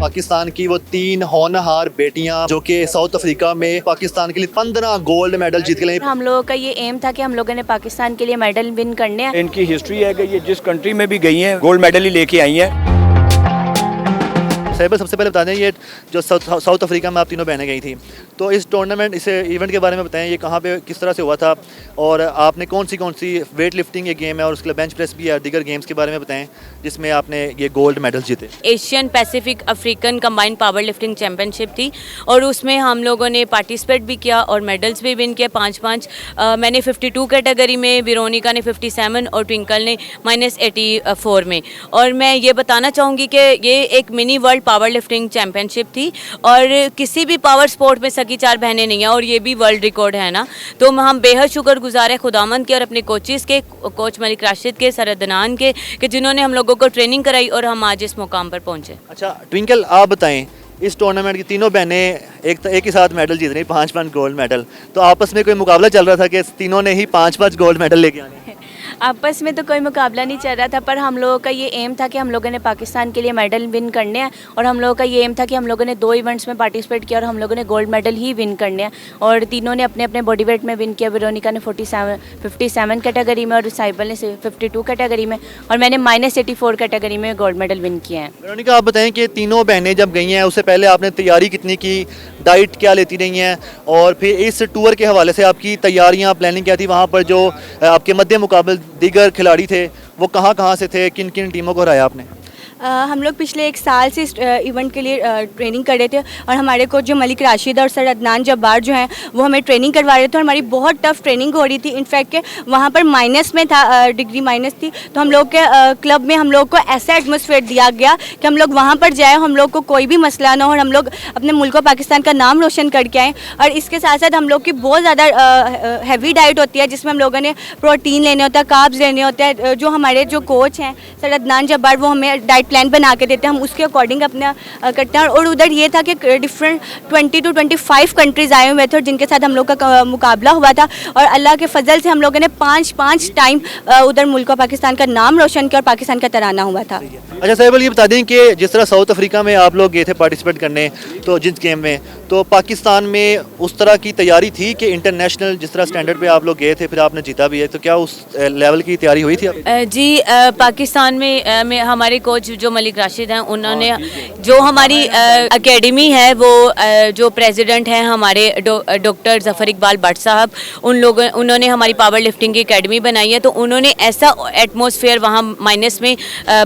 पाकिस्तान की वो 3 होनहार बेटियां जो कि साउथ अफ्रीका में पाकिस्तान के लिए 15 गोल्ड मेडल जीत के लाई। हम लोगों का ये एम था कि हम लोगों ने पाकिस्तान के लिए मेडल विन करने हैं। इनकी हिस्ट्री है कि ये जिस कंट्री में भी गई हैं गोल्ड मेडल ही लेके आई हैं। साहिबा, सबसे पहले बता दें, ये जो साउथ अफ्रीका में आप तीनों बहनें गई थी, तो इस टूर्नामेंट इस इवेंट के बारे में बताएं, ये कहाँ पे किस तरह से हुआ था और आपने कौन सी वेट लिफ्टिंग ये गेम है और उसके लिए बेंच प्रेस भी है, दीगर गेम्स के बारे में बताएं जिसमें आपने ये गोल्ड मेडल जीते। Asian Pacific African combined power lifting championship थी और उसमें हम लोगों ने पार्टिसिपेट भी किया और मेडल्स भी विन किए 5-5। मैंने 52 कैटेगरी में, विरोनिका ने 57 और ट्विंकल ने -84 में। और मैं ये बताना चाहूँगी कि ये एक mini world power lifting championship थी और किसी भी पावर स्पोर्ट में सकी 4 बहनें नहीं हैं और ये भी वर्ल्ड रिकॉर्ड है ना। तो हम बेहद शुक्रगुजार हैं खुदावंद के और अपने कोचेस के, कोच मलिक राशिद के, सर अदनान के, कि जिन्होंने हम लोगों को ट्रेनिंग कराई और हम आज इस मुकाम पर पहुँचे। अच्छा ट्विंकल, आप बताएं, इस टूर्नामेंट की तीनों बहनें एक ही साथ मेडल जीत रही, 5-5 गोल्ड मेडल, तो आपस में कोई मुकाबला चल रहा था कि तीनों ने ही 5-5 गोल्ड मेडल लेके आने? आपस में तो कोई मुकाबला नहीं चल रहा था, पर हम लोगों का ये एम था कि हम लोगों ने पाकिस्तान के लिए मेडल विन करने हैं और हम लोगों का ये एम था कि हम लोगों ने 2 इवेंट्स में पार्टिसिपेट किया और हम लोगों ने गोल्ड मेडल ही विन करने हैं और तीनों ने अपने अपने बॉडी वेट में विन किया। विरोनिका ने 57 कैटेगरी में और साइबल ने 52 कैटेगरी में और मैंने -84 कैटेगरी में गोल्ड मेडल विन किए हैं। विरोनिका, आप बताएं कि तीनों बहनें जब गई हैं उससे पहले आपने तैयारी कितनी की, डाइट क्या लेती रही हैं और फिर इस टूर के हवाले से आपकी तैयारियां, प्लानिंग क्या थी? वहाँ पर जो आपके मध्य मुकाबले दीगर खिलाड़ी थे वो कहाँ से थे, किन किन टीमों को हराया आपने? हम लोग पिछले 1 साल से इस इवेंट के लिए ट्रेनिंग कर रहे थे और हमारे कोच जो मलिक राशिद और सर अदनान जब्बार जो हैं वो हमें ट्रेनिंग करवा रहे थे और हमारी बहुत टफ ट्रेनिंग हो रही थी। इनफैक्ट के वहाँ पर माइनस में था, डिग्री माइनस थी, तो हम लोग के क्लब में हम लोग को ऐसा एटमॉस्फेयर दिया गया कि हम लोग वहाँ पर जाए, हम लोग को कोई भी मसला ना हो और हम लोग अपने मुल्क पाकिस्तान का नाम रोशन करके आएँ। और इसके साथ साथ हम लोग की बहुत ज़्यादा हैवी डाइट होती है जिसमें हम लोगों ने प्रोटीन लेने होता है, कार्ब्स लेने होते हैं। जो हमारे जो कोच हैं सर अदनान जब्बार, वो हमें डाइट प्लान बना के देते हैं, हम उसके अकॉर्डिंग अपना करते हैं। और उधर ये था कि डिफरेंट 20 to 25 कंट्रीज़ आए हुए थे और जिनके साथ हम लोग का मुकाबला हुआ था और अल्लाह के फजल से हम लोगों ने 5 टाइम उधर मुल्क पाकिस्तान का नाम रोशन किया और पाकिस्तान का तराना हुआ था। अच्छा साहिबा, ये बता दें कि जिस तरह साउथ अफ्रीका में आप लोग गए थे पार्टिसिपेट करने, तो जिस गेम में, तो पाकिस्तान में उस तरह की तैयारी थी कि इंटरनेशनल जिस तरह स्टैंडर्ड पे आप लोग गए थे, फिर आपने जीता भी है, तो क्या उस लेवल की तैयारी हुई थी? जी, पाकिस्तान में हमारे कोच जो मलिक राशिद हैं, उन्होंने जो हमारी एकेडमी है वो जो प्रेसिडेंट हैं हमारे डॉक्टर जफ़र इकबाल भट्ट साहब, उन्होंने हमारी पावर लिफ्टिंग की एकेडमी बनाई है। तो उन्होंने ऐसा एटमॉस्फेयर वहाँ माइनस में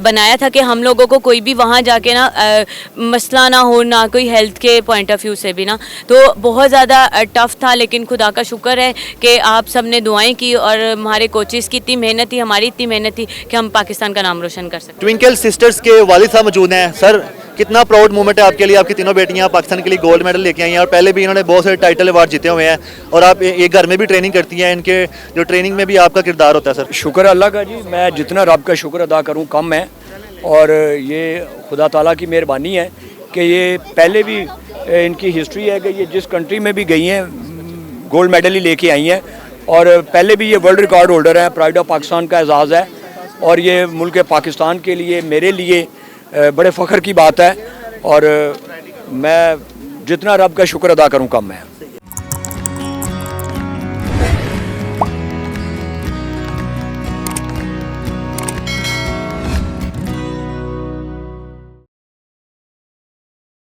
बनाया था कि हम लोगों को कोई भी वहाँ जाके ना मसला ना हो, ना कोई हेल्थ के पॉइंट ऑफ व्यू से भी ना, तो बहुत ज़्यादा टफ था। लेकिन खुदा का शुक्र है कि आप सब ने दुआएं की और हमारे कोचेस की इतनी मेहनत थी, हमारी इतनी मेहनत थी कि हम पाकिस्तान का नाम रोशन कर सकते। ट्विंकल सिस्टर्स के वालिद साहब मौजूद हैं। सर, कितना प्राउड मोमेंट है आपके लिए, आपकी तीनों बेटियां पाकिस्तान के लिए गोल्ड मेडल लेके आई हैं और पहले भी इन्होंने बहुत सारे टाइटल अवार्ड जीते हुए हैं और आप ये घर में भी ट्रेनिंग करती हैं, इनके जो ट्रेनिंग में भी आपका किरदार होता है? सर शुक्र अल्लाह का जी, मैं जितना रब का शुक्र अदा करूँ कम है और ये खुदा ताला की मेहरबानी है कि ये पहले भी इनकी हिस्ट्री है कि ये जिस कंट्री में भी गई हैं गोल्ड मेडल ही लेके आई हैं और पहले भी ये वर्ल्ड रिकॉर्ड होल्डर हैं। प्राइड ऑफ पाकिस्तान का एजाज़ है और ये मुल्क पाकिस्तान के लिए, मेरे लिए बड़े फ़ख्र की बात है और मैं जितना रब का शुक्र अदा करूँ कम है।